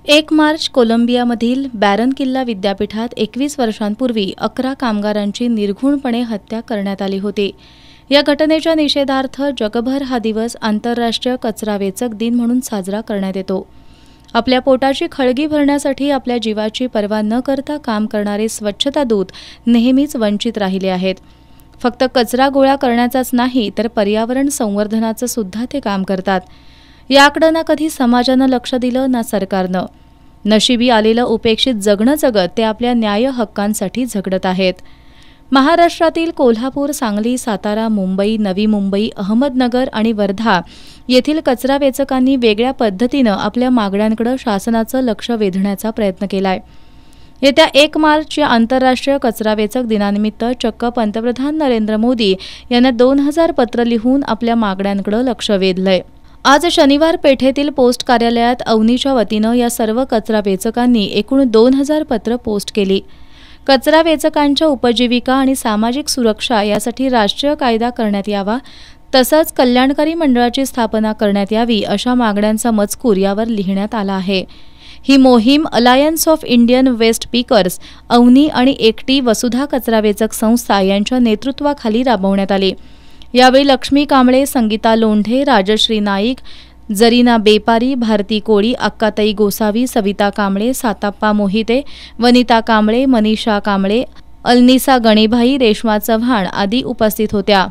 1 March कोलंबियामधील baron किल्ला विद्यापीठात 21 वर्षांपूर्वी 11 कामगारांची निर्घृणपणे हत्या करण्यात आली होती। या घटनेच्या निषेधार्थ जगभर हा दिवस आंतरराष्ट्रीय कचरा वेचक दिन म्हणून साजरा करण्यात येतो। आपल्या पोटाची खळगी भरण्यासाठी आपल्या जीवाची पर्वा न करता काम करणारे स्वच्छता दूत नेहमीच वंचित राहिले आहेत। फक्त कचरा गोळा करण्याचाच नाही तर पर्यावरण संवर्धनाचं सुद्धा ते काम करतात। याकडे ना कधी समाजानं लक्ष दिलं ना सरकारनं। नशिबी आलेलं उपेक्षित जगणं जगत ते आपल्या न्याय हक्कांसाठी झगडत आहेत। महाराष्ट्रातील कोल्हापूर, सांगली, सातारा, मुंबई, नवी मुंबई, अहमदनगर आणि वर्धा येथील कचरा वेचकांनी वेगळ्या पद्धतीनं आपल्या मागण्यांकडे शासनाचं लक्ष वेधण्याचा प्रयत्न केलाय। येत्या 1 मार्च या आंतरराष्ट्रीय कचरा वेचक दिनानिमित्त चक्क पंतप्रधान नरेंद्र मोदी यांना 2000 पत्र लिहून आपल्या मागण्यांकडे लक्ष वेधलंय। आज शनिवार पेठेतील पोस्ट कार्यालयात अवनीच्या वतीनं या सर्व कचरा वेचकांनी एकूण 2000 पत्र पोस्ट केली। कचरा वेचकांच्या उपजीविका आणि सामाजिक सुरक्षा यासाठी राष्ट्रीय कायदा करण्यात यावा, तसंच कल्याणकारी मंडळाची स्थापना करण्यात यावी अशा मागण्यांचा मजकूर यावर लिहिण्यात आला आहे। ही मोहीम alliance of Indian waste pickers, Avani आणि एकटी वसुधा कचरा वेचक संस्था यांच्या नेतृत्वाखाली राबवण्यात आली। यावेळी लक्ष्मी कांबळे, संगीता लोंढे, राजश्री नाईक, जरीना बेपारी, भारती कोळी, अक्काताई गोसावी, सविता कांबळे, साताप्पा मोहिते, वनिता कांबळे, मनीषा कांबळे, अलनिसा गणेभाई, रेश्मा चव्हाण आदी उपस्थित होत्या।